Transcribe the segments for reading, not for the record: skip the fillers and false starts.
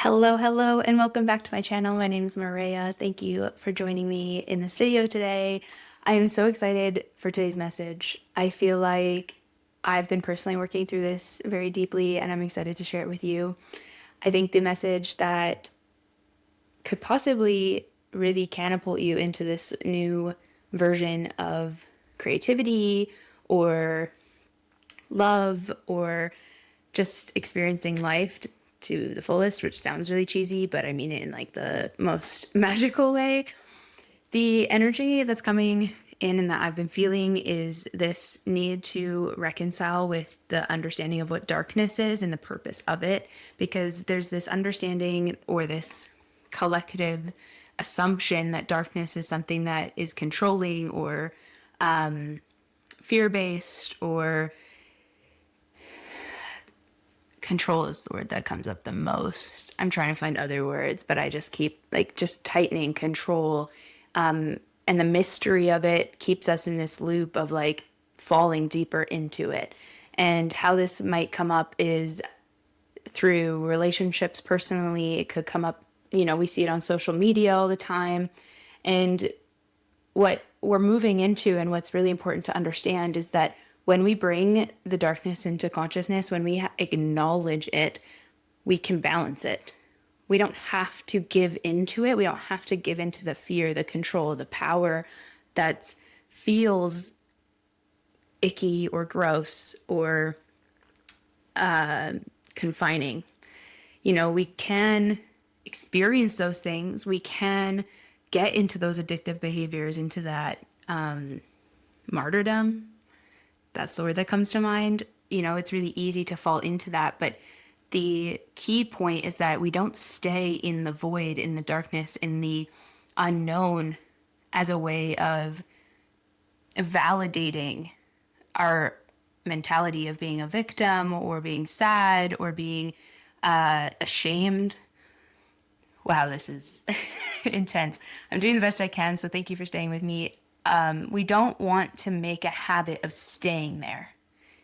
Hello, and welcome back to my channel. My name is Maria. Thank you for joining me in this video today. I am so excited for today's message. I feel like I've been personally working through this very deeply, and I'm excited to share it with you. I think the message that could possibly really catapult you into this new version of creativity or love or just experiencing life to the fullest, which sounds really cheesy, but I mean it in like the most magical way. The energy that's coming in and that I've been feeling is this need to reconcile with the understanding of what darkness is and the purpose of it, because there's this understanding or this collective assumption that darkness is something that is controlling or fear-based, or control is the word that comes up the most. I'm trying to find other words, but I just keep like just tightening control. And the mystery of it keeps us in this loop of like falling deeper into it. And how this might come up is through relationships personally. It could come up, we see it on social media all the time. And what we're moving into and what's really important to understand is that when we bring the darkness into consciousness, when we acknowledge it, we can balance it. We don't have to give into it. We don't have to give into the fear, the control, the power that feels icky or gross or confining. We can experience those things. We can get into those addictive behaviors, into that martyrdom. That's the word that comes to mind. It's really easy to fall into that, but the key point is that we don't stay in the void, in the darkness, in the unknown as a way of validating our mentality of being a victim or being sad or being ashamed. Wow, this is intense. I'm doing the best I can, so thank you for staying with me. We don't want to make a habit of staying there.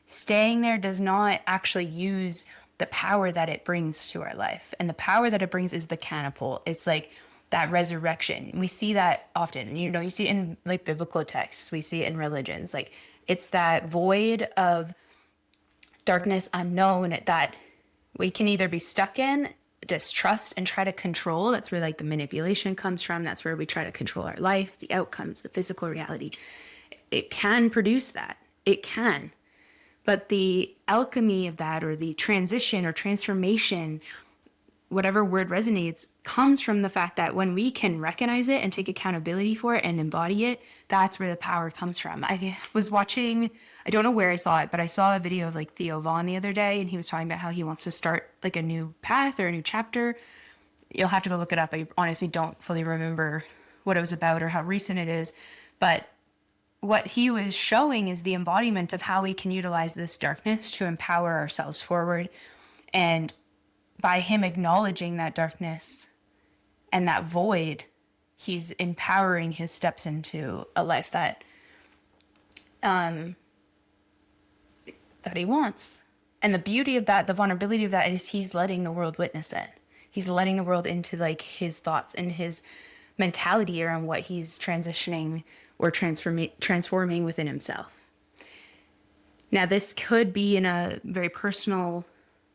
Staying there does not actually use the power that it brings to our life. And the power that it brings is the catapult. It's like that resurrection. We see that often. You see it in like biblical texts. We see it in religions. Like it's that void of darkness unknown that we can either be stuck in, distrust, and try to control. That's where like the manipulation comes from. That's where we try to control our life, the outcomes, the physical reality. It can produce that. It can. But the alchemy of that, or the transition or transformation, whatever word resonates, comes from the fact that when we can recognize it and take accountability for it and embody it, that's where the power comes from. I was watching, I don't know where I saw it, but I saw a video of like Theo Vaughn the other day, and he was talking about how he wants to start like a new path or a new chapter. You'll have to go look it up. I honestly don't fully remember what it was about or how recent it is, but what he was showing is the embodiment of how we can utilize this darkness to empower ourselves forward. And by him acknowledging that darkness and that void, he's empowering his steps into a life that he wants. And the beauty of that, the vulnerability of that, is he's letting the world witness it. He's letting the world into like his thoughts and his mentality around what he's transitioning or transforming within himself. Now, this could be in a very personal,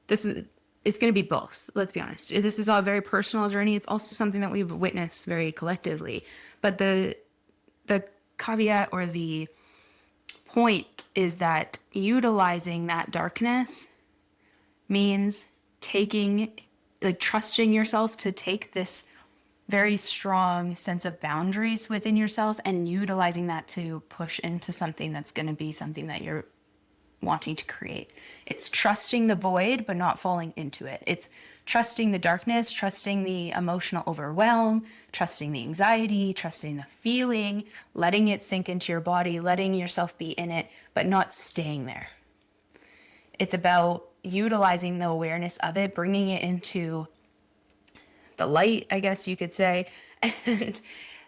it's going to be both, let's be honest. This is a very personal journey. It's also something that we've witnessed very collectively. But the caveat or the point is that utilizing that darkness means trusting yourself to take this very strong sense of boundaries within yourself and utilizing that to push into something that's going to be something that you're wanting to create. It's trusting the void, but not falling into it. It's trusting the darkness, trusting the emotional overwhelm, trusting the anxiety, trusting the feeling, letting it sink into your body, letting yourself be in it, but not staying there. It's about utilizing the awareness of it, bringing it into the light, I guess you could say, and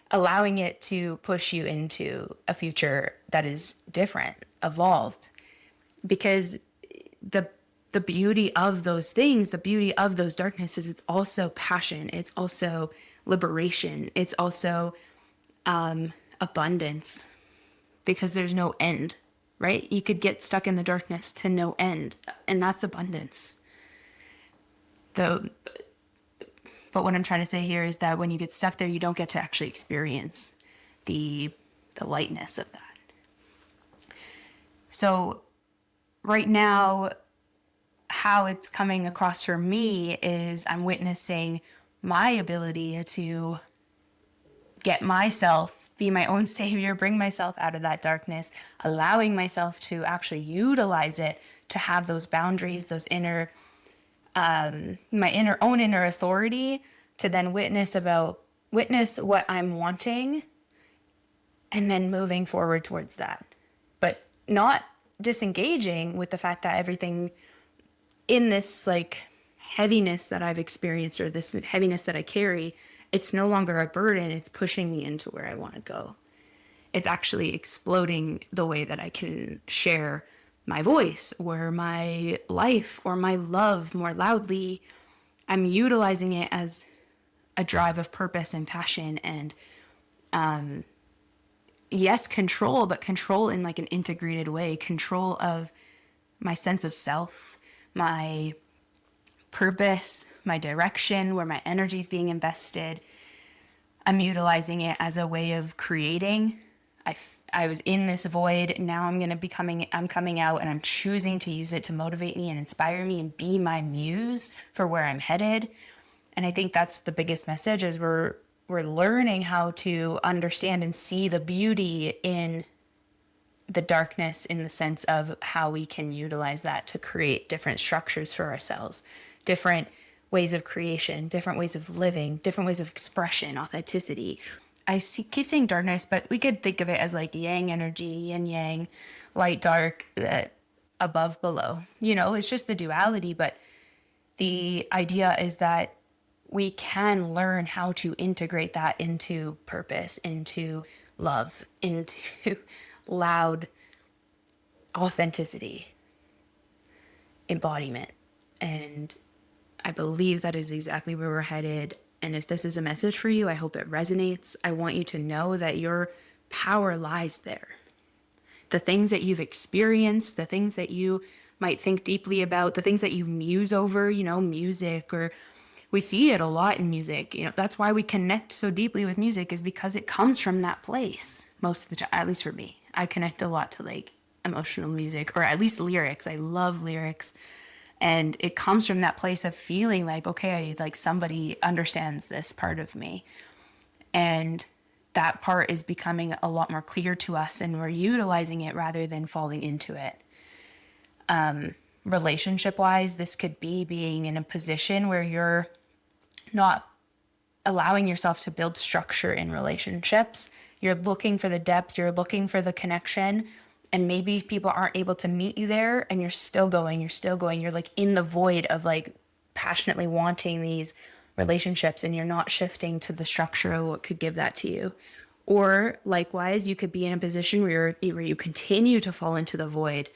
allowing it to push you into a future that is different, evolved. Because the the beauty of those things, the beauty of those darknesses, it's also passion, it's also liberation, it's also abundance, because there's no end, right? You could get stuck in the darkness to no end, and that's abundance. Though, but what I'm trying to say here is that when you get stuck there, you don't get to actually experience the lightness of that. So right now, how it's coming across for me is I'm witnessing my ability to get myself, be my own savior, bring myself out of that darkness, allowing myself to actually utilize it, to have those boundaries, those inner, my own inner authority, to then witness what I'm wanting, and then moving forward towards that. But not disengaging with the fact that everything in this like heaviness that I've experienced, or this heaviness that I carry, it's no longer a burden. It's pushing me into where I want to go. It's actually exploding the way that I can share my voice or my life or my love more loudly. I'm utilizing it as a drive of purpose and passion, and yes, control, but control in like an integrated way, control of my sense of self, my purpose, my direction, where my energy is being invested. I'm utilizing it as a way of creating. I was in this void. Now I'm coming out, and I'm choosing to use it to motivate me and inspire me and be my muse for where I'm headed. And I think that's the biggest message, is we're learning how to understand and see the beauty in the darkness, in the sense of how we can utilize that to create different structures for ourselves, different ways of creation, different ways of living, different ways of expression, authenticity. Keep saying darkness, but we could think of it as like yang energy, yin yang, light, dark, above, below. It's just the duality. But the idea is that we can learn how to integrate that into purpose, into love, into loud authenticity, embodiment. And I believe that is exactly where we're headed. And if this is a message for you, I hope it resonates. I want you to know that your power lies there. The things that you've experienced, the things that you might think deeply about, the things that you muse over, music, or we see it a lot in music. That's why we connect so deeply with music, is because it comes from that place most of the time. At least for me, I connect a lot to like emotional music, or at least lyrics. I love lyrics. And it comes from that place of feeling like, okay, like somebody understands this part of me. And that part is becoming a lot more clear to us, and we're utilizing it rather than falling into it. Relationship wise, this could be being in a position where you're not allowing yourself to build structure in relationships. You're looking for the depth, you're looking for the connection, and maybe people aren't able to meet you there, and you're still going. You're like in the void of like passionately wanting these relationships, and you're not shifting to the structure of what could give that to you. Or likewise, you could be in a position where you continue to fall into the void,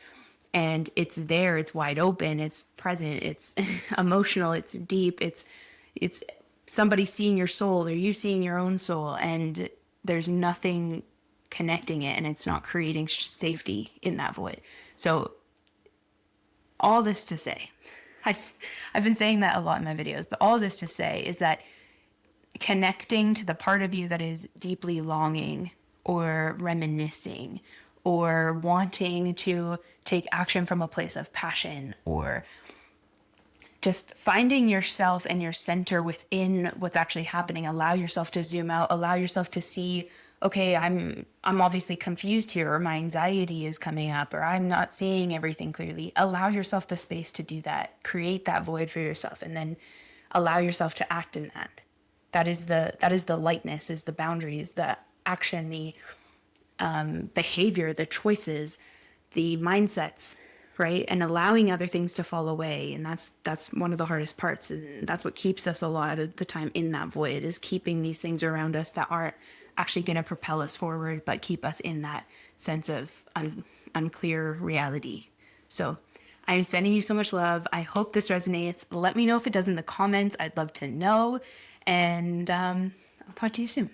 and it's there, it's wide open, it's present, it's emotional, it's deep, it's somebody seeing your soul, or you seeing your own soul, and there's nothing connecting it, and it's not creating safety in that void. So all this to say, I've been saying that a lot in my videos, but all this to say is that connecting to the part of you that is deeply longing or reminiscing or wanting to take action from a place of passion, or just finding yourself and your center within what's actually happening. Allow yourself to zoom out, allow yourself to see, okay, I'm obviously confused here, or my anxiety is coming up, or I'm not seeing everything clearly. Allow yourself the space to do that. Create that void for yourself, and then allow yourself to act in that. That is the lightness, is the boundaries, the action, the behavior, the choices, the mindsets, right? And allowing other things to fall away. And that's one of the hardest parts. And that's what keeps us a lot of the time in that void, is keeping these things around us that aren't actually going to propel us forward, but keep us in that sense of unclear reality. So I'm sending you so much love. I hope this resonates. Let me know if it does in the comments. I'd love to know. And I'll talk to you soon.